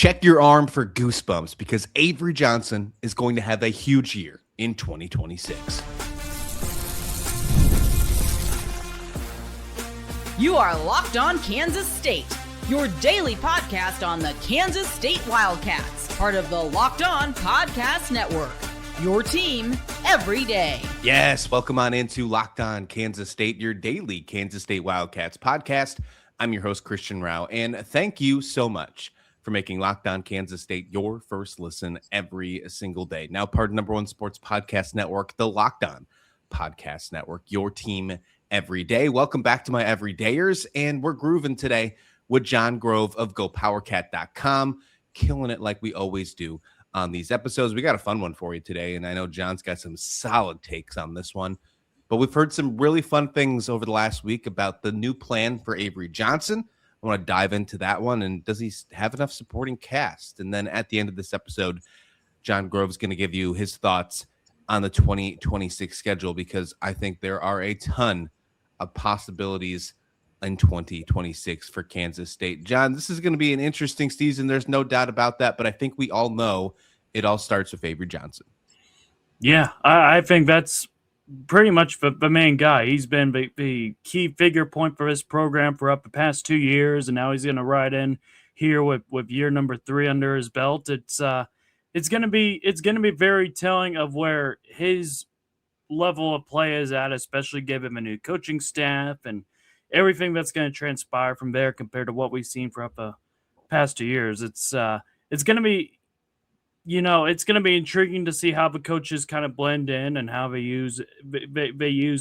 Check your arm for goosebumps because Avery Johnson is going to have a huge year in 2026. You are Locked On Kansas State, your daily podcast on the Kansas State Wildcats, part of the Locked On Podcast Network, your team every day. Yes, welcome on into Locked On Kansas State, your daily Kansas State Wildcats podcast. I'm your host, Christian Rauh, and thank you so much for making Locked On Kansas State your first listen every single day. Now part of #1 sports podcast network, the Locked On Podcast Network, your team every day. Welcome back to my everydayers, and we're grooving today with Jon Grove of GoPowerCat.com, killing it like we always do on these episodes. We got a fun one for you today, and I know John's got some solid takes on this one, but we've heard some really fun things over the last week about the new plan for Avery Johnson. I want to dive into that one, and does he have enough supporting cast? And then at the end of this episode, Jon Grove's going to give you his thoughts on the 2026 schedule, because I think there are a ton of possibilities in 2026 for Kansas State. John, this is going to be an interesting season. There's no doubt about that, but I think we all know it all starts with Avery Johnson. Yeah, I think that's pretty much the main guy. He's been the key figure point for his program for up the past 2 years, and now he's going to ride in here with year number 3 under his belt. It's going to be very telling of where his level of play is at, especially given a new coaching staff and everything that's going to transpire from there compared to what we've seen for up the past 2 years. It's going to be, it's going to be intriguing to see how the coaches kind of blend in and how they use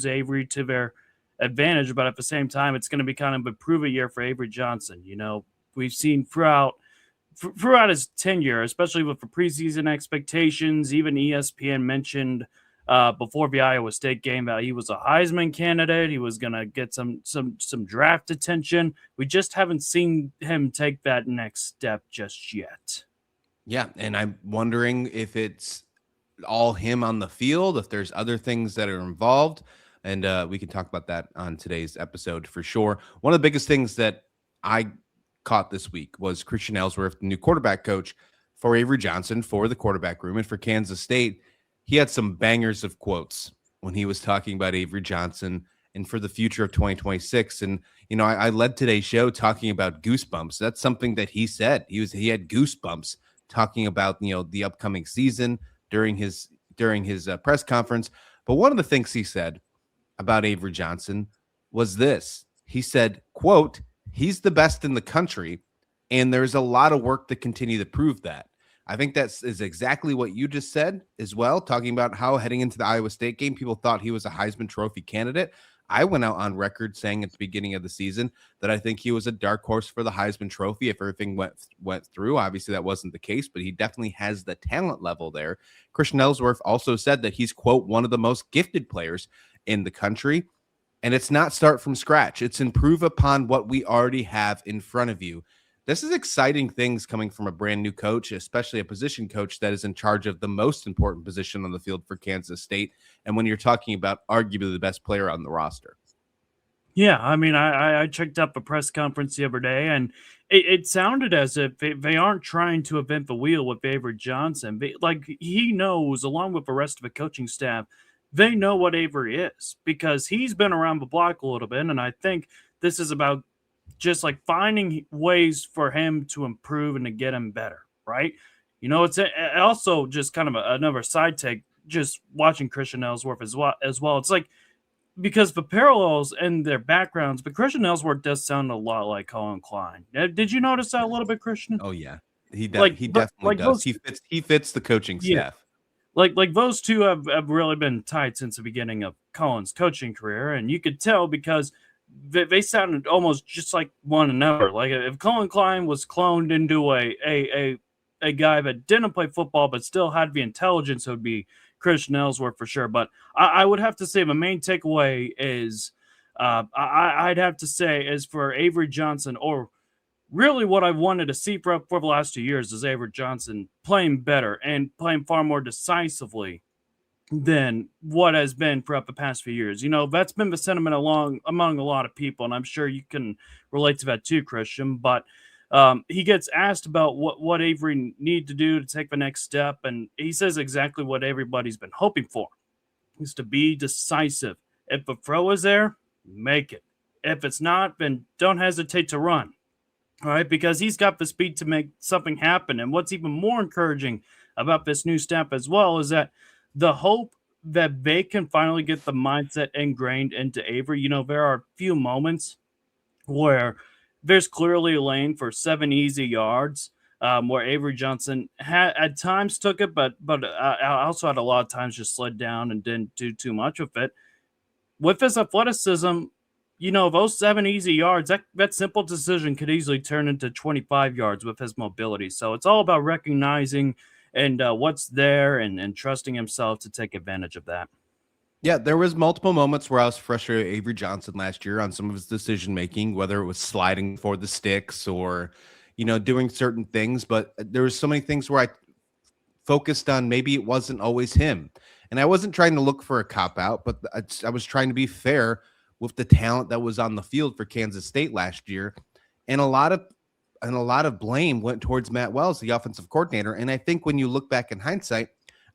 Avery to their advantage. But at the same time, it's going to be kind of a prove-it year for Avery Johnson. We've seen throughout his tenure, especially with the preseason expectations, even ESPN mentioned before the Iowa State game that he was a Heisman candidate. He was going to get some draft attention. We just haven't seen him take that next step just yet. Yeah, and I'm wondering if it's all him on the field, if there's other things that are involved, and we can talk about that on today's episode for sure. One of the biggest things that I caught this week was Christian Ellsworth, the new quarterback coach for Avery Johnson, for the quarterback room, and for Kansas State. He had some bangers of quotes when he was talking about Avery Johnson and for the future of 2026. And, I led today's show talking about goosebumps. That's something that he said. He had goosebumps talking about, the upcoming season during his press conference. But one of the things he said about Avery Johnson was this. He said, quote, "He's the best in the country, and there's a lot of work to continue to prove that." I think that is exactly what you just said as well, talking about how heading into the Iowa State game, people thought he was a Heisman Trophy candidate. I went out on record saying at the beginning of the season that I think he was a dark horse for the Heisman Trophy if everything went through. Obviously, that wasn't the case, but he definitely has the talent level there. Christian Ellsworth also said that he's, quote, "one of the most gifted players in the country." And it's not start from scratch. It's improve upon what we already have in front of you. This is exciting things coming from a brand new coach, especially a position coach that is in charge of the most important position on the field for Kansas State. And when you're talking about arguably the best player on the roster. Yeah, I mean, I checked up a press conference the other day, and it sounded as if they aren't trying to invent the wheel with Avery Johnson. He knows, along with the rest of the coaching staff, they know what Avery is because he's been around the block a little bit, and I think this is about just like finding ways for him to improve and to get him better, right? It's also just kind of another side take, just watching Christian Ellsworth as well. It's like, because the parallels and their backgrounds, but Christian Ellsworth does sound a lot like Colin Klein. Did you notice that a little bit, Christian? Oh yeah, he definitely does. He fits the coaching staff. Like those two have really been tied since the beginning of Colin's coaching career, and you could tell because they sounded almost just like one another. Like if Colin Klein was cloned into a guy that didn't play football but still had the intelligence, it would be Christian Ellsworth for sure. But I would have to say the main takeaway is I'd have to say is for Avery Johnson, or really what I've wanted to see for the last 2 years, is Avery Johnson playing better and playing far more decisively than what has been throughout the past few years. That's been the sentiment among a lot of people, and I'm sure you can relate to that too, Christian. But He gets asked about what Avery need to do to take the next step, and he says exactly what everybody's been hoping for, is to be decisive. If the throw is there, make it. If it's not, then don't hesitate to run. All right, because he's got the speed to make something happen. And what's even more encouraging about this new step as well is that the hope that they can finally get the mindset ingrained into Avery. There are a few moments where there's clearly a lane for 7 easy yards, where Avery Johnson at times took it, but I also had a lot of times just slid down and didn't do too much with it. With his athleticism, those 7 easy yards, that simple decision could easily turn into 25 yards with his mobility. So it's all about recognizing and what's there and trusting himself to take advantage of that. Yeah, there was multiple moments where I was frustrated with Avery Johnson last year on some of his decision making, whether it was sliding for the sticks or, doing certain things. But there was so many things where I focused on maybe it wasn't always him. And I wasn't trying to look for a cop out, but I was trying to be fair with the talent that was on the field for Kansas State last year. And a lot of blame went towards Matt Wells, the offensive coordinator. And I think when you look back in hindsight,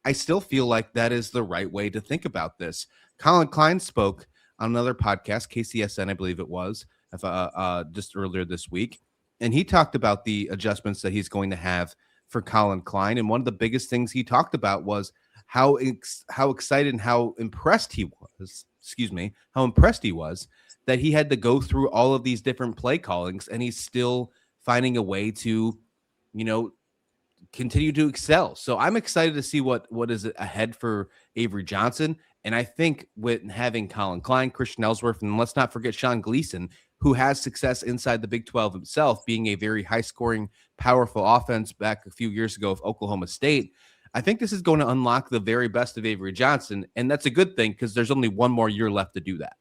I still feel like that is the right way to think about this. Colin Klein spoke on another podcast, KCSN, I believe it was, just earlier this week. And he talked about the adjustments that he's going to have for Colin Klein. And one of the biggest things he talked about was how excited and how impressed he was, that he had to go through all of these different play callings, and he's still finding a way to, continue to excel. So I'm excited to see what is ahead for Avery Johnson. And I think with having Colin Klein, Christian Ellsworth, and let's not forget Sean Gleason, who has success inside the Big 12 himself, being a very high-scoring, powerful offense back a few years ago of Oklahoma State, I think this is going to unlock the very best of Avery Johnson. And that's a good thing because there's only one more year left to do that.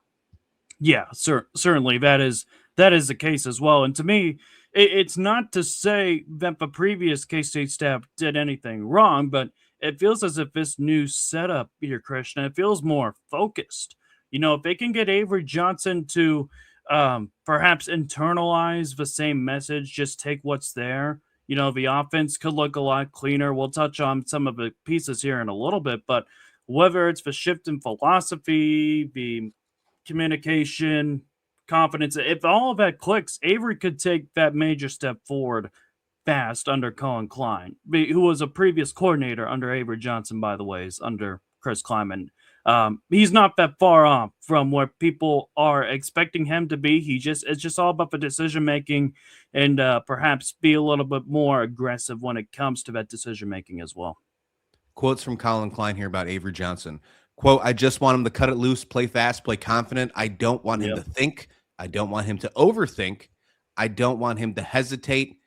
Yeah, certainly that is the case as well. And to me, it's not to say that the previous K-State staff did anything wrong, but it feels as if this new setup here, Christian, it feels more focused. If they can get Avery Johnson to perhaps internalize the same message, just take what's there, the offense could look a lot cleaner. We'll touch on some of the pieces here in a little bit, but whether it's the shift in philosophy, the communication, confidence, if all of that clicks, Avery could take that major step forward fast under Colin Klein, who was a previous coordinator under Avery Johnson, by the way, is under Chris Kleiman. He's not that far off from what people are expecting him to be. It's just all about the decision making and perhaps be a little bit more aggressive when it comes to that decision making as well. Quotes from Colin Klein here about Avery Johnson. Quote, I just want him to cut it loose, play fast, play confident. I don't want him to think. I don't want him to overthink. I don't want him to hesitate.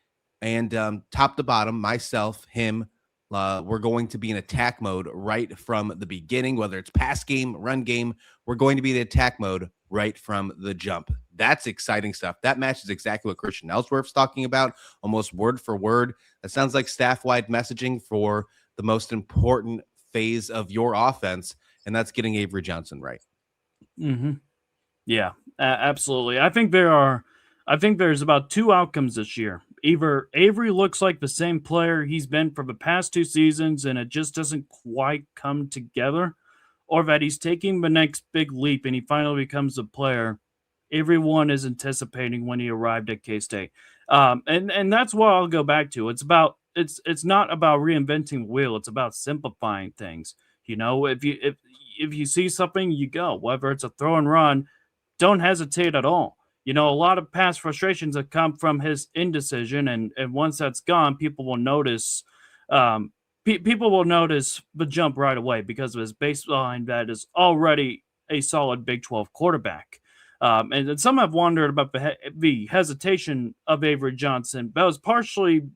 And top to bottom, myself, him, we're going to be in attack mode right from the beginning, whether it's pass game, run game. We're going to be in attack mode right from the jump. That's exciting stuff. That matches exactly what Christian Ellsworth's talking about, almost word for word. That sounds like staff-wide messaging for the most important phase of your offense, and that's getting Avery Johnson right. Mm-hmm. Yeah, absolutely. I think there's about 2 outcomes this year. Either Avery looks like the same player he's been for the past 2 seasons and it just doesn't quite come together, or that he's taking the next big leap and he finally becomes the player everyone is anticipating when he arrived at K-State. And that's what I'll go back to. It's not about reinventing the wheel. It's about simplifying things. If you see something, you go. Whether it's a throw and run, don't hesitate at all. A lot of past frustrations have come from his indecision, and once that's gone, people will notice. People will notice the jump right away because of his baseline that is already a solid Big 12 quarterback. And some have wondered about the hesitation of Avery Johnson. That was partially.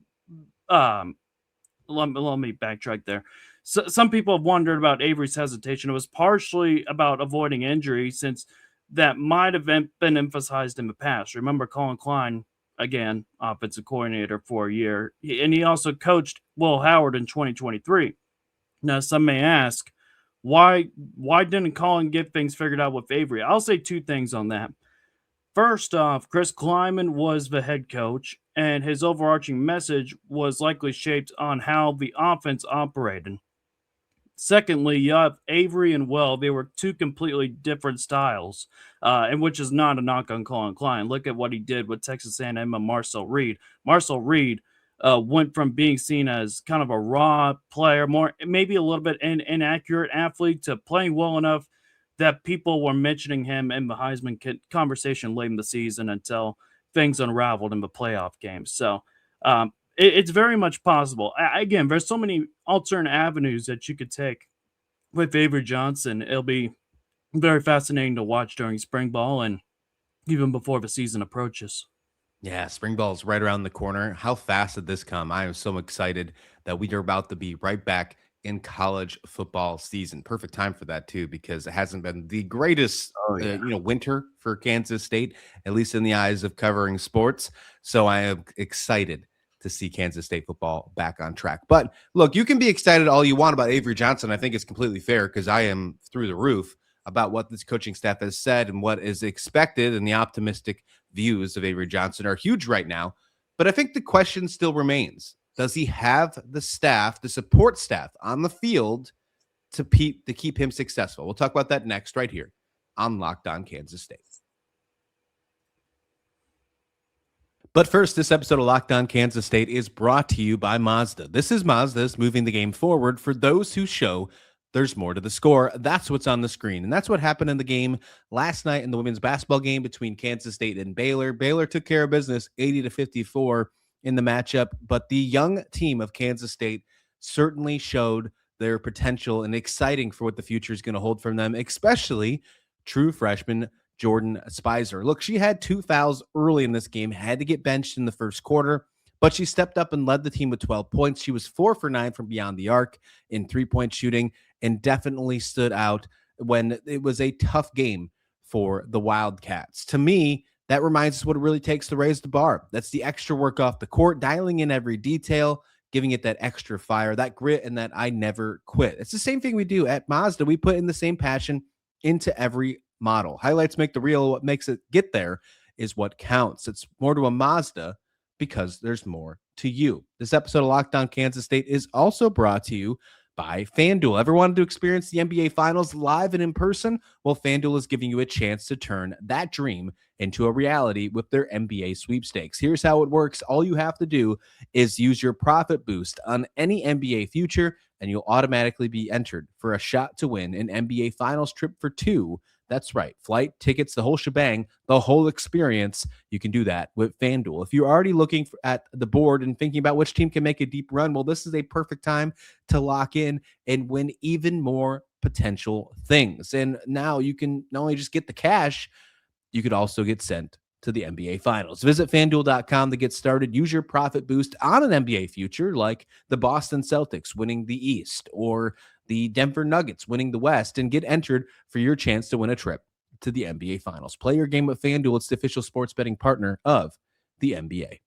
Let me backtrack there. So, some people have wondered about Avery's hesitation. It was partially about avoiding injury, since that might have been emphasized in the past. Remember Colin Klein, again, offensive coordinator for a year, and he also coached Will Howard in 2023. Now, some may ask, why didn't Colin get things figured out with Avery? I'll say 2 things on that. First off, Chris Kleiman was the head coach, and his overarching message was likely shaped on how the offense operated. Secondly, you have Avery and Well. They were two completely different styles, and which is not a knock on Colin Klein. Look at what he did with Texas A&M and Marcel Reed. Marcel Reed went from being seen as kind of a raw player, more maybe a little bit inaccurate athlete, to playing well enough that people were mentioning him in the Heisman conversation late in the season until things unraveled in the playoff games. So it's very much possible. Again, there's so many alternate avenues that you could take with Avery Johnson. It'll be very fascinating to watch during spring ball and even before the season approaches. Yeah, spring ball is right around the corner. How fast did this come? I am so excited that we are about to be right back in college football season. Perfect time for that too, because it hasn't been the greatest, winter for Kansas State, at least in the eyes of covering sports. So I am excited to see Kansas State football back on track. But look, you can be excited all you want about Avery Johnson. I think it's completely fair because I am through the roof about what this coaching staff has said and what is expected, and the optimistic views of Avery Johnson are huge right now. But I think the question still remains: does he have the staff, the support staff on the field to keep him successful? We'll talk about that next right here on Locked On Kansas State. But first, this episode of Locked On Kansas State is brought to you by Mazda. This is Mazda's moving the game forward for those who show there's more to the score. That's what's on the screen. And that's what happened in the game last night in the women's basketball game between Kansas State and Baylor. Baylor took care of business 80-54 in the matchup, but the young team of Kansas State certainly showed their potential and exciting for what the future is going to hold from them, especially true freshman Jordan Spicer. Look, she had 2 fouls early in this game, had to get benched in the first quarter, but she stepped up and led the team with 12 points. She was 4 for 9 from beyond the arc in three-point shooting and definitely stood out when it was a tough game for the Wildcats. To me, that reminds us what it really takes to raise the bar. That's the extra work off the court, dialing in every detail, giving it that extra fire, that grit, and that I never quit. It's the same thing we do at Mazda. We put in the same passion into every model. Highlights make the reel. What makes it get there is what counts. It's more to a Mazda because there's more to you. This episode of Locked On Kansas State is also brought to you by FanDuel. Ever wanted to experience the NBA Finals live and in person? Well, FanDuel is giving you a chance to turn that dream into a reality with their NBA sweepstakes. Here's how it works. All you have to do is use your profit boost on any NBA future, and you'll automatically be entered for a shot to win an NBA Finals trip for 2. That's right. Flight, tickets, the whole shebang, the whole experience. You can do that with FanDuel. If you're already looking at the board and thinking about which team can make a deep run, well, this is a perfect time to lock in and win even more potential things. And now you can not only just get the cash, you could also get sent to the NBA Finals. Visit FanDuel.com to get started. Use your profit boost on an NBA future like the Boston Celtics winning the East or the Denver Nuggets winning the West, and get entered for your chance to win a trip to the NBA Finals. Play your game with FanDuel. It's the official sports betting partner of the NBA.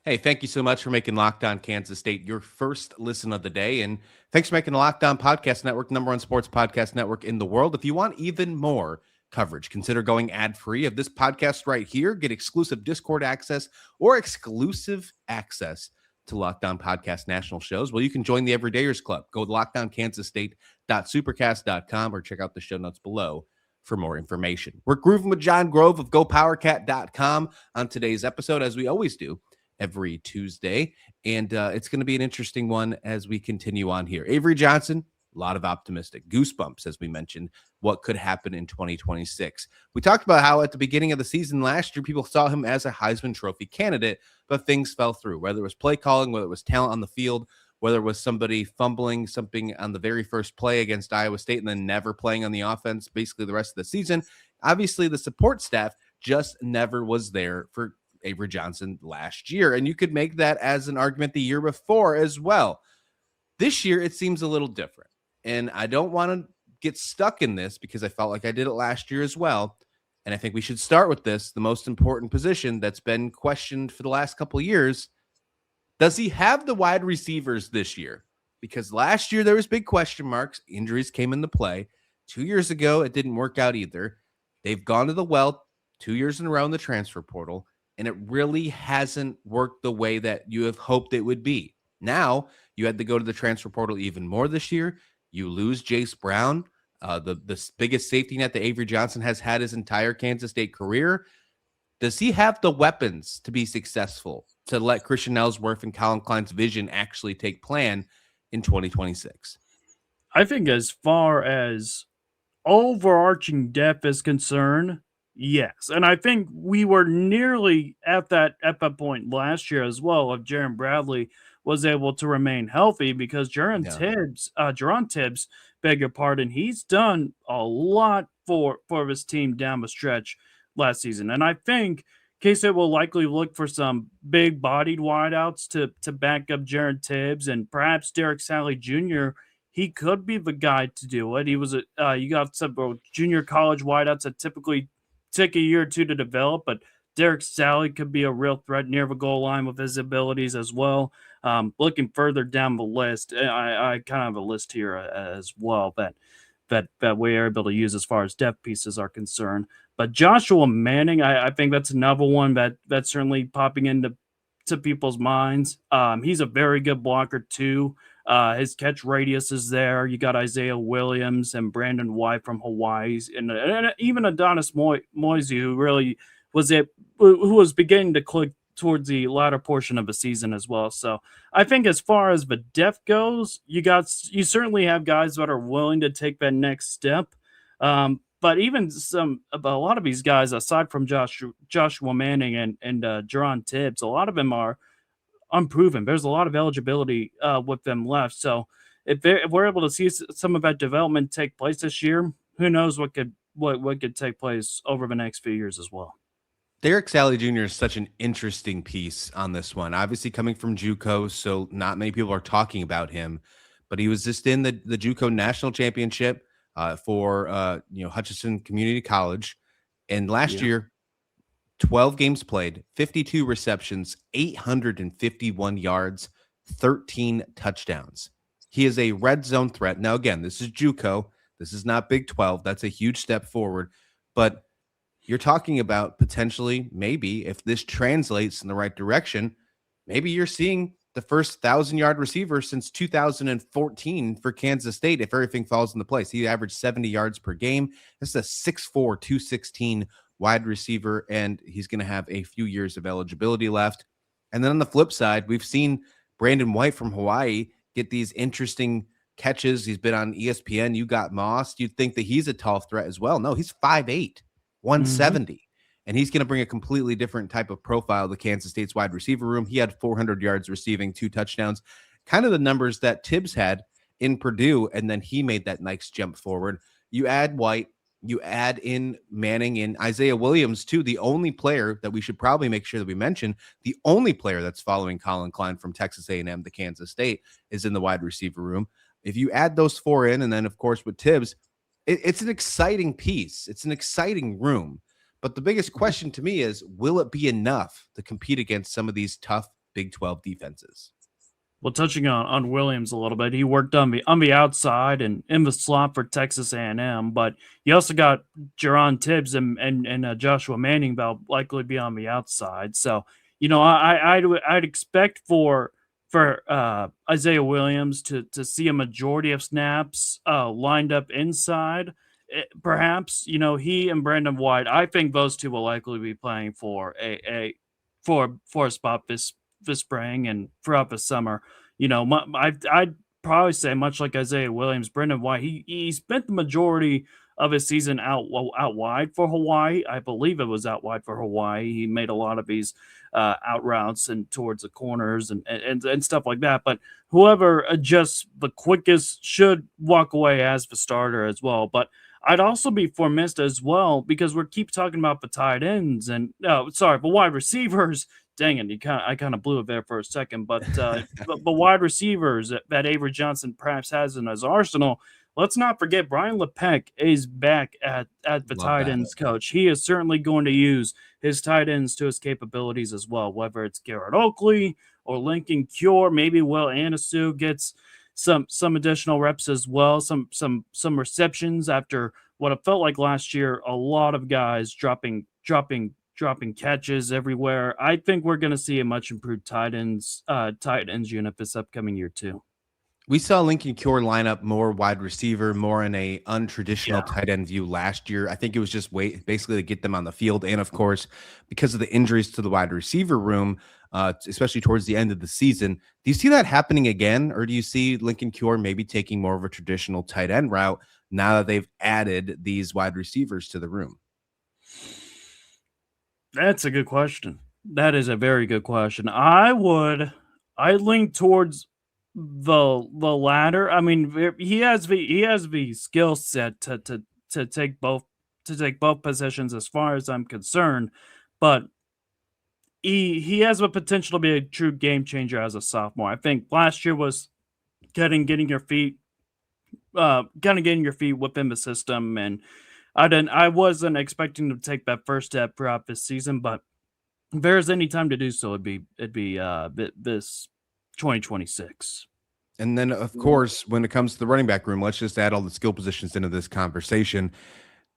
Hey, thank you so much for making Locked On Kansas State your first listen of the day. And thanks for making the Locked On Podcast Network, #1 sports podcast network in the world. If you want even more coverage, consider going ad-free of this podcast right here. Get exclusive Discord access or exclusive access to Locked On Podcast national shows. Well, you can join the Everydayers Club. Go to LockedOnKansasState.supercast.com or check out the show notes below for more information. We're grooving with Jon Grove of GoPowerCat.com on today's episode, as we always do every Tuesday. And it's going to be an interesting one as we continue on here. Avery Johnson, a lot of optimistic goosebumps, as we mentioned, what could happen in 2026. We talked about how at the beginning of the season last year, people saw him as a Heisman Trophy candidate, but things fell through, whether it was play calling, whether it was talent on the field, whether it was somebody fumbling something on the very first play against Iowa State and then never playing on the offense basically the rest of the season. Obviously, the support staff just never was there for Avery Johnson last year, and you could make that as an argument the year before as well. This year, it seems a little different, and I don't want to get stuck in this because I felt like I did it last year as well. And I think we should start with this, the most important position that's been questioned for the last couple of years. Does he have the wide receivers this year? Because last year there was big question marks. Injuries came into play. 2 years ago, it didn't work out either. They've gone to the well 2 years in a row in the transfer portal, and it really hasn't worked the way that you have hoped it would be. Now, you had to go to the transfer portal even more this year. You lose Jace Brown, the biggest safety net that Avery Johnson has had his entire Kansas State career. Does he have the weapons to be successful, to let Christian Ellsworth and Colin Klein's vision actually take plan in 2026? I think as far as overarching depth is concerned, yes. And I think we were nearly at that point last year as well if Jerron Bradley was able to remain healthy, because Jerron Tibbs, beg your pardon, he's done a lot for his team down the stretch last season. And I think K-State will likely look for some big-bodied wideouts to back up Jerron Tibbs, and perhaps Derek Salley Jr. He could be the guy to do it. He was you got several junior college wideouts that typically take a year or two to develop, but Derek Salley could be a real threat near the goal line with his abilities as well. Looking further down the list, I kind of have a list here as well that we are able to use as far as depth pieces are concerned. But Joshua Manning, I think that's another one that's certainly popping into people's minds. He's a very good blocker too. His catch radius is there. You got Isaiah Williams and Brandon White from Hawaii, and even Adonis Moisey, who really who was beginning to click towards the latter portion of the season as well. So I think as far as the depth goes, you certainly have guys that are willing to take that next step. But even a lot of these guys, aside from Joshua Manning and Jerron Tibbs, a lot of them are unproven. There's a lot of eligibility with them left. So if we're able to see some of that development take place this year, who knows what could take place over the next few years as well. Derek Salley Jr. is such an interesting piece on this one. Obviously coming from JUCO, so not many people are talking about him, but he was just in the JUCO national championship for Hutchinson Community College, and last year 12 games played, 52 receptions, 851 yards, 13 touchdowns. He is a red zone threat. Now again, this is JUCO, this is not Big 12. That's a huge step forward, but you're talking about potentially, maybe if this translates in the right direction, maybe you're seeing the first 1,000-yard receiver since 2014 for Kansas State if everything falls into place. He averaged 70 yards per game. This is a 6'4", 216 wide receiver, and he's going to have a few years of eligibility left. And then on the flip side, we've seen Brandon White from Hawaii get these interesting catches. He's been on ESPN. You got Moss. You'd think that he's a tall threat as well. No, he's 5'8", 170. And he's going to bring a completely different type of profile to Kansas State's wide receiver room. He had 400 yards receiving, 2 touchdowns, kind of the numbers that Tibbs had in Purdue, and then he made that nice jump forward. You add White, you add in Manning and Isaiah Williams, too, the only player that we should probably make sure that we mention, the only player that's following Colin Klein from Texas A&M to Kansas State is in the wide receiver room. If you add those 4 in, and then, of course, with Tibbs, it's an exciting piece. It's an exciting room. But the biggest question to me is, will it be enough to compete against some of these tough Big 12 defenses? Well, touching on Williams a little bit, he worked on the outside and in the slot for Texas A&M, but you also got Jerron Tibbs and Joshua Manning that'll likely be on the outside. So, I'd expect for Isaiah Williams to see a majority of snaps lined up inside. Perhaps, he and Brandon White, I think those two will likely be playing for a spot this spring and throughout the summer. I'd probably say, much like Isaiah Williams, Brandon White, he spent the majority of his season out wide for Hawaii. I believe it was out wide for Hawaii. He made a lot of these out routes and towards the corners and stuff like that. But whoever adjusts the quickest should walk away as the starter as well. But I'd also be foremost as well, because we keep talking about the tight ends and the wide receivers. Dang it, I kind of blew it there for a second. But the wide receivers that Avery Johnson perhaps has in his arsenal. Let's not forget Brian LePeck is back at the tight ends coach. He is certainly going to use his tight ends to his capabilities as well, whether it's Garrett Oakley or Lincoln Cure, maybe Will Anisu gets some additional reps as well, some receptions after what it felt like last year. A lot of guys dropping catches everywhere. I think we're going to see a much improved tight ends unit this upcoming year too. We saw Lincoln Cure line up more wide receiver, more in a untraditional Yeah. tight end view last year. I think it was just basically to get them on the field. And of course, because of the injuries to the wide receiver room, especially towards the end of the season, do you see that happening again? Or do you see Lincoln Cure maybe taking more of a traditional tight end route now that they've added these wide receivers to the room? That's a good question. That is a very good question. I lean towards the latter. I mean, he has the skill set to take both positions as far as I'm concerned, but he has the potential to be a true game changer as a sophomore. I think last year was getting your feet within the system, and I wasn't expecting to take that first step throughout this season, but if there's any time to do so, it'd be this 2026. And then, of course, when it comes to the running back room, let's just add all the skill positions into this conversation.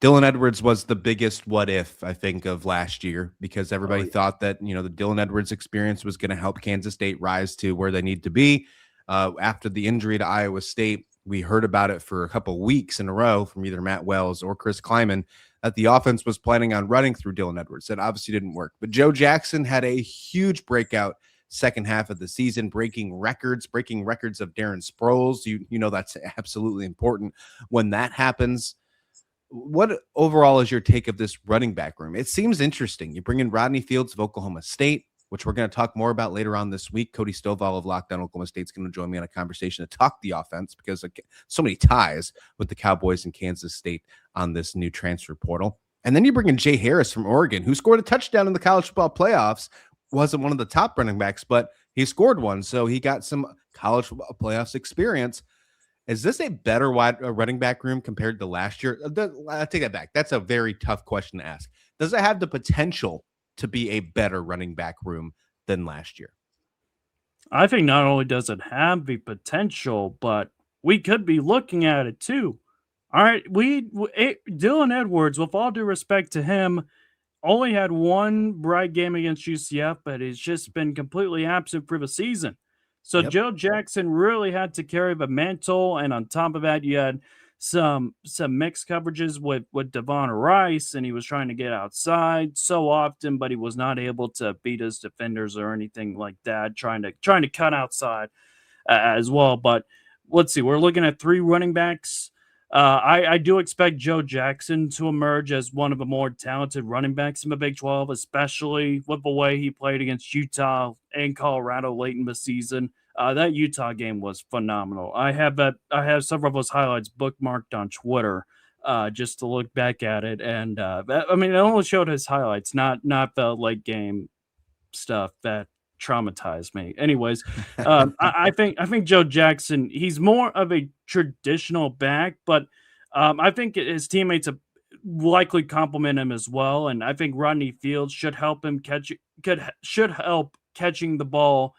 Dylan Edwards was the biggest what if, I think, of last year, because everybody thought that, the Dylan Edwards experience was going to help Kansas State rise to where they need to be. After the injury to Iowa State, we heard about it for a couple weeks in a row from either Matt Wells or Chris Kleiman that the offense was planning on running through Dylan Edwards. That obviously didn't work. But Joe Jackson had a huge breakout second half of the season, breaking records of Darren Sproles. You know that's absolutely important when that happens. What overall is your take of this running back room? It seems interesting. You bring in Rodney Fields of Oklahoma State, which we're going to talk more about later on this week. Cody Stovall of Lockdown Oklahoma State is going to join me on a conversation to talk the offense because so many ties with the Cowboys and Kansas State on this new transfer portal. And then you bring in Jay Harris from Oregon, who scored a touchdown in the college football playoffs. Wasn't one of the top running backs, but he scored one, so he got some college football playoffs experience. Is this a better running back room compared to last year? I take that back. That's a very tough question to ask. Does it have the potential to be a better running back room than last year? I think not only does it have the potential, but we could be looking at it too. All right, Dylan Edwards, with all due respect to him, only had one bright game against UCF, but he's just been completely absent for the season. So Yep. Joe Jackson really had to carry the mantle, and on top of that, you had some mixed coverages with Devon Rice, and he was trying to get outside so often, but he was not able to beat his defenders or anything like that. Trying to cut outside as well. But let's see, we're looking at three running backs. I do expect Joe Jackson to emerge as one of the more talented running backs in the Big 12, especially with the way he played against Utah and Colorado late in the season. That Utah game was phenomenal. I have several of those highlights bookmarked on Twitter just to look back at it. And it only showed his highlights, not the late game stuff that traumatized me. Anyways, I think Joe Jackson, he's more of a traditional back, but I think his teammates likely compliment him as well. And I think Rodney Fields should help him catching the ball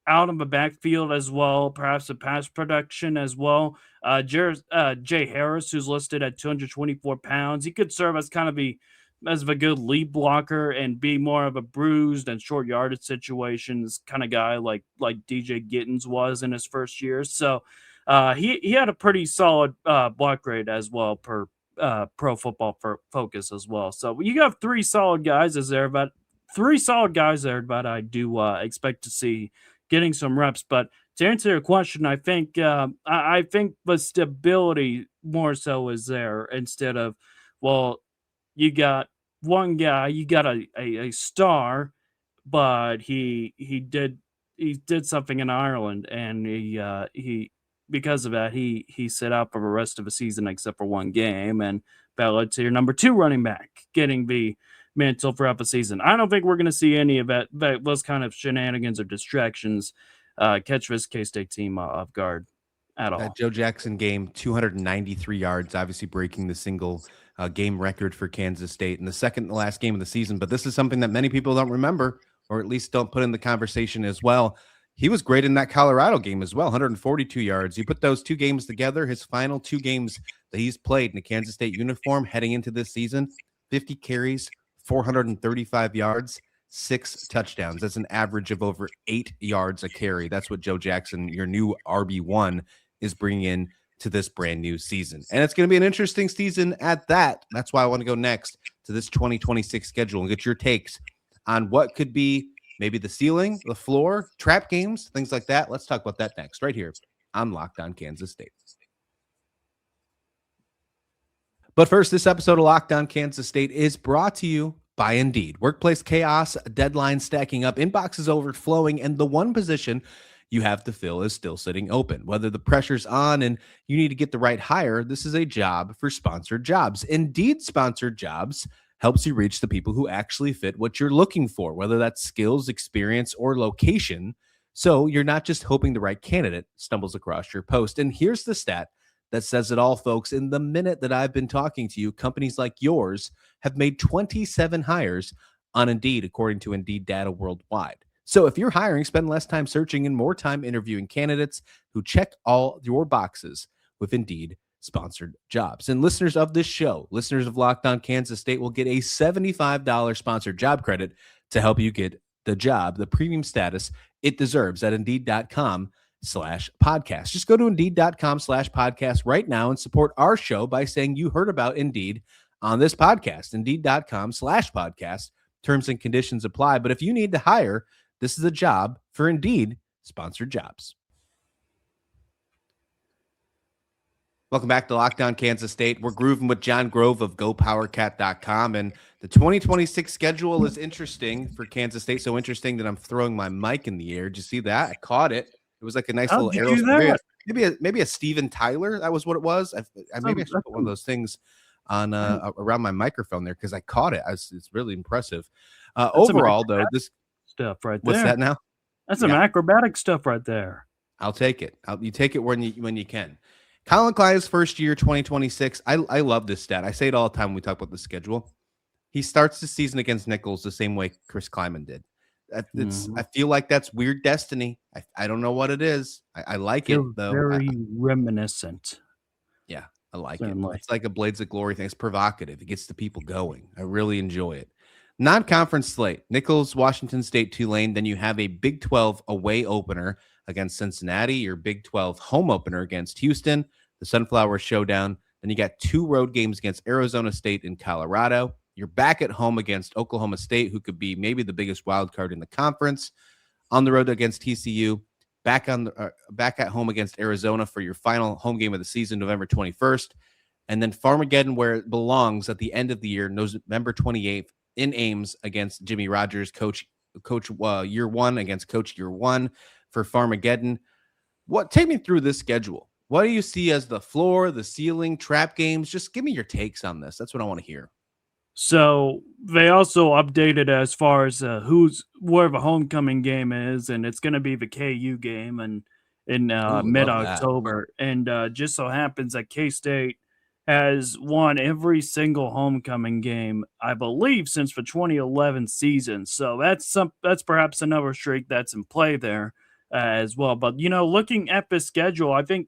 out of the backfield as well, perhaps a pass production as well. Jay Harris, who's listed at 224 pounds, he could serve as kind of a good lead blocker and be more of a bruised and short yardage situations kind of guy like DJ Gittens was in his first year. So he had a pretty solid block grade as well per Pro Football Focus as well. So you got three solid guys there, but I do expect to see getting some reps. But to answer your question, I think the stability more so is there instead of, well, you got one guy, you got a star, but he did something in Ireland, and he because of that he sit out for the rest of the season except for one game, and that led to your number two running back getting the mantle throughout the season. I don't think we're going to see any of those kind of shenanigans or distractions catch this K-State team off guard at all. That Joe Jackson game, 293 yards, obviously breaking the single game record for Kansas State in the second to last game of the season. But this is something that many people don't remember, or at least don't put in the conversation as well. He was great in that Colorado game as well, 142 yards. You put those two games together, his final two games that he's played in a Kansas State uniform heading into this season, 50 carries, 435 yards, 6 touchdowns. That's an average of over 8 yards a carry. That's what Joe Jackson, your new RB1, is bringing in to this brand new season. And it's going to be an interesting season at that. That's why I want to go next to this 2026 schedule and get your takes on what could be maybe the ceiling, the floor, trap games, things like that. Let's talk about that next, right here on Locked On Kansas State. But first, this episode of Locked On Kansas State is brought to you by Indeed. Workplace chaos, deadlines stacking up, inboxes overflowing, and the one position you have to fill is still sitting open. Whether the pressure's on and you need to get the right hire, this is a job for sponsored jobs. Indeed sponsored jobs helps you reach the people who actually fit what you're looking for, whether that's skills, experience, or location. So you're not just hoping the right candidate stumbles across your post. And here's the stat that says it all, folks. In the minute that I've been talking to you, companies like yours have made 27 hires on Indeed, according to Indeed data worldwide. So if you're hiring, spend less time searching and more time interviewing candidates who check all your boxes with Indeed sponsored jobs. And listeners of this show, listeners of Locked On Kansas State, will get a $75 sponsored job credit to help you get the job, the premium status it deserves at Indeed.com/podcast. Just go to Indeed.com/podcast right now and support our show by saying you heard about Indeed on this podcast. Indeed.com/podcast. Terms and conditions apply. But if you need to hire, this is a job for Indeed sponsored jobs. Welcome back to Locked On Kansas State. We're grooving with Jon Grove of GoPowerCat.com, and the 2026 schedule is interesting for Kansas State. So interesting that I'm throwing my mic in the air. Did you see that? I caught it. It was like a nice little arrow. Maybe a Steven Tyler. That was what it was. I maybe I should put one of those things on around my microphone there because I caught it. It's really impressive. Overall, though, this stuff right there. What's that now? That's some acrobatic stuff right there. I'll take it. You take it when you can. Colin Clyde's first year, 2026. I love this stat. I say it all the time when we talk about the schedule. He starts the season against Nichols the same way Chris Kleiman did. I feel like that's weird destiny. I don't know what it is. I like it, though. Very reminiscent. Yeah, I like it. It's like a Blades of Glory thing. It's provocative. It gets the people going. I really enjoy it. Non-conference slate. Nichols, Washington State, Tulane. Then you have a Big 12 away opener against Cincinnati, your Big 12 home opener against Houston, the Sunflower Showdown. Then you got 2 road games against Arizona State and Colorado. You're back at home against Oklahoma State, who could be maybe the biggest wild card in the conference. On the road against TCU. Back at home against Arizona for your final home game of the season, November 21st. And then Farmageddon, where it belongs at the end of the year, November 28th in Ames against Jimmy Rogers, coach year one against coach year one for Farmageddon. Take me through this schedule. What do you see as the floor, the ceiling, trap games? Just give me your takes on this. That's what I want to hear. So they also updated as far as where the homecoming game is, and it's going to be the KU game in mid-October. And just so happens that K-State has won every single homecoming game, I believe, since the 2011 season. So that's perhaps another streak that's in play there as well. But, looking at the schedule, I think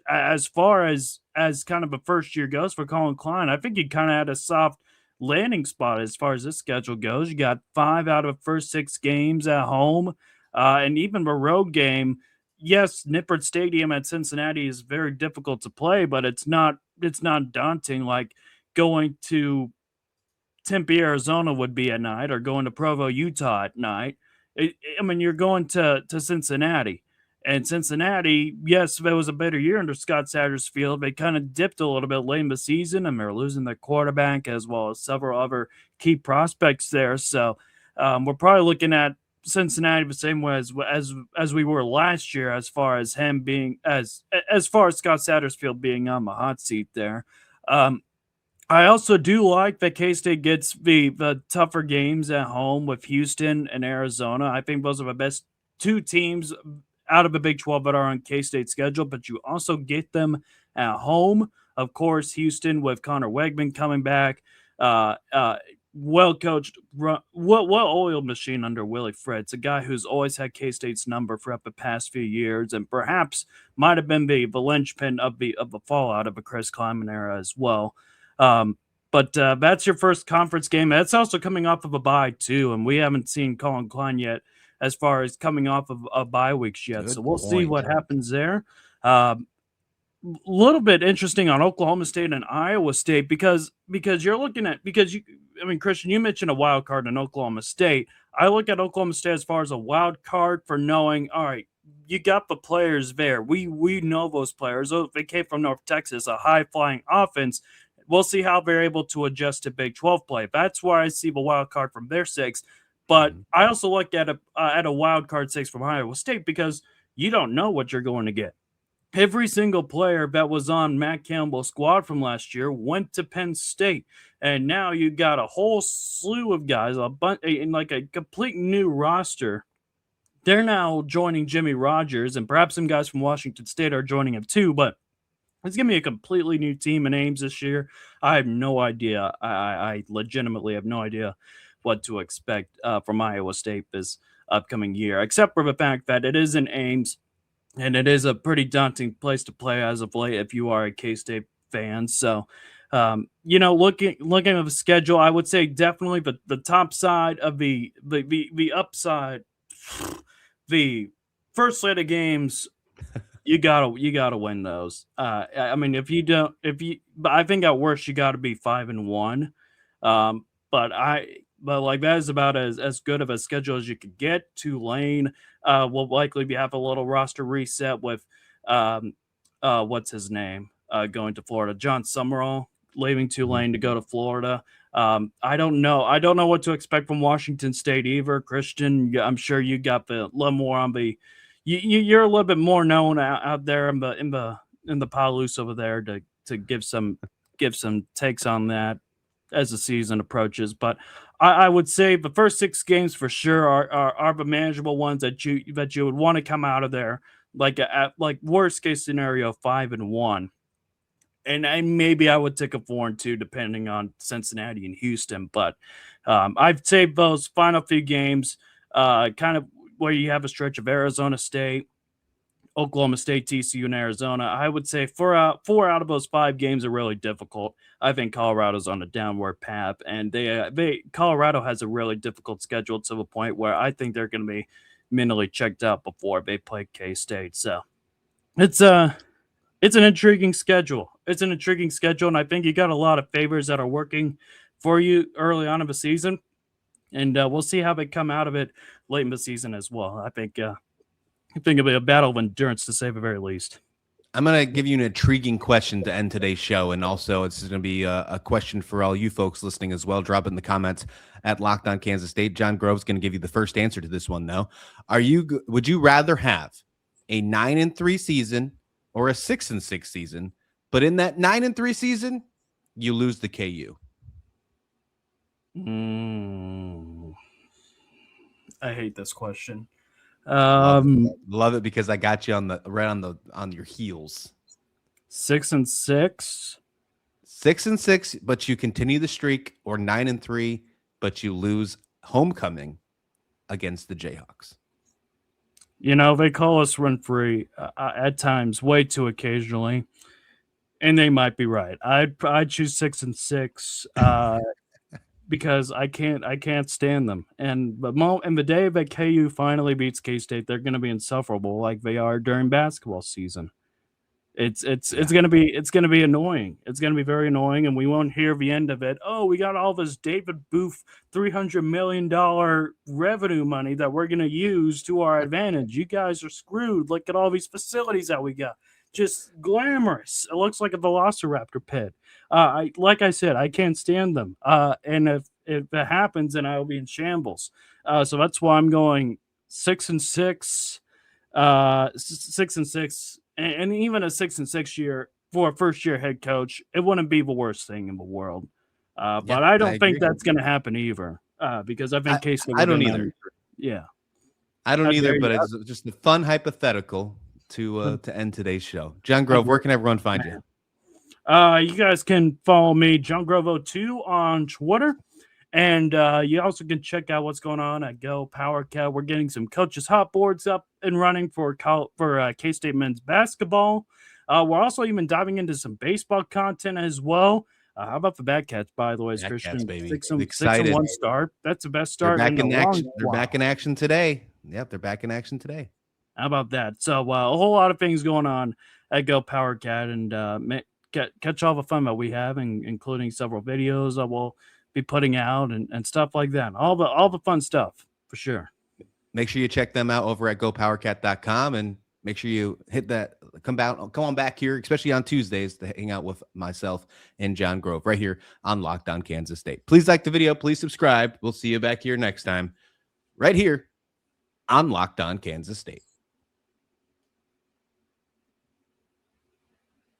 as far as kind of a first year goes for Colin Klein, I think he kind of had a soft landing spot as far as this schedule goes. You got 5 out of the first 6 games at home, and even the road game. Yes, Nippert Stadium at Cincinnati is very difficult to play, but it's not daunting like going to Tempe, Arizona would be at night, or going to Provo, Utah at night. You're going to Cincinnati. And Cincinnati, yes, there was a better year under Scott Satterfield. They kind of dipped a little bit late in the season, and they're losing their quarterback as well as several other key prospects there. So we're probably looking at Cincinnati the same way as we were last year, as far as him being as far as Scott Satterfield being on the hot seat there. I also do like that K-State gets the tougher games at home with Houston and Arizona. I think those are the best 2 teams out of the Big 12 that are on K-State's schedule, but you also get them at home. Of course, Houston with Connor Wegman coming back. well coached, well-oiled machine under Willie Fritz, a guy who's always had K-State's number for the past few years, and perhaps might have been the linchpin of the fallout of a Chris Kleiman era as well. But that's your first conference game. That's also coming off of a bye too, and we haven't seen Colin Klein yet as far as coming off of bye weeks yet. So we'll see what happens there. Little bit interesting on Oklahoma State and Iowa State because you're looking at Christian, you mentioned a wild card in Oklahoma State. I look at Oklahoma State as far as a wild card for knowing, all right, you got the players there. We know those players. Oh, they came from North Texas, a high flying offense. We'll see how they're able to adjust to Big 12 play. That's where I see the wild card from their six. But I also look at a wild card six from Iowa State because you don't know what you're going to get. Every single player that was on Matt Campbell's squad from last year went to Penn State. And now you got a whole slew of guys, in like a complete new roster. They're now joining Jimmy Rogers, and perhaps some guys from Washington State are joining him too. But it's going to be a completely new team in Ames this year. I have no idea. I legitimately have no idea what to expect from Iowa State this upcoming year, except for the fact that it is in Ames. And it is a pretty daunting place to play as of late if you are a K-State fan. So, looking at the schedule, I would say definitely the top side of the upside, the first slate of games, you gotta win those. But I think at worst you got to be 5-1. But like that is about as good of a schedule as you could get. Tulane will likely have a little roster reset with what's his name going to Florida. John Summerall leaving Tulane to go to Florida. I don't know what to expect from Washington State either. Christian, I'm sure you got a little more on the. You're a little bit more known out there in the Palouse over there to give some takes on that as the season approaches. But I would say the first 6 games for sure are the manageable ones that you would want to come out of there like worst case scenario 5-1, and maybe I would take a 4-2 depending on Cincinnati and Houston. But I'd say those final few games, kind of where you have a stretch of Arizona State, Oklahoma State, TCU, and Arizona, I would say 4 out of those 5 games are really difficult. I think Colorado's on a downward path, and Colorado has a really difficult schedule to the point where I think they're going to be mentally checked out before they play K-State. So it's an intriguing schedule. It's an intriguing schedule, and I think you got a lot of favors that are working for you early on in the season, and we'll see how they come out of it late in the season as well. I think it'll be a battle of endurance, to say the very least. I'm going to give you an intriguing question to end today's show, and also it's going to be a question for all you folks listening as well. Drop in the comments at Locked On Kansas State. John Grove's going to give you the first answer to this one, though. Would you rather have a 9-3 season or a 6-6 season, but in that 9-3 season, you lose the KU? I hate this question. Love it because I got you on your heels. 6-6, 6-6, but you continue the streak, or 9-3, but you lose homecoming against the Jayhawks. They call us run free at times, way too occasionally, and they might be right. I'd choose 6-6. Because I can't stand them. And the day that KU finally beats K-State, they're going to be insufferable like they are during basketball season. It's going to be annoying. It's going to be very annoying, and we won't hear the end of it. Oh, we got all this David Booth $300 million revenue money that we're going to use to our advantage. You guys are screwed. Look at all these facilities that we got. Just glamorous. It looks like a velociraptor pit. Like I said, I can't stand them. And if it happens, then I'll be in shambles. So that's why I'm going 6-6, 6-6, and even a 6-6 year for a first-year head coach, it wouldn't be the worst thing in the world. But I don't think that's going to happen either, because I think K-State. I don't either. Yeah, I don't either. But it's just a fun hypothetical to end today's show. John Grove, where can everyone find you? You guys can follow me, John Grove 02 on Twitter, And you also can check out what's going on at Go Power Cat. We're getting some coaches' hot boards up and running for K-State men's basketball. We're also even diving into some baseball content as well. How about the Bad Cats, by the way, Bad Christian? Cats, baby. 6-1 start. That's the best They're start. back in action. They're while. back in action today. Yep, they're back in action today. How about that? So a whole lot of things going on at Go Power Cat, and catch all the fun that we have, including several videos that we'll be putting out and stuff like that. All the fun stuff for sure. Make sure you check them out over at gopowercat.com, and make sure you hit that. Come on back here, especially on Tuesdays, to hang out with myself and Jon Grove right here on Locked On Kansas State. Please like the video. Please subscribe. We'll see you back here next time, right here on Locked On Kansas State.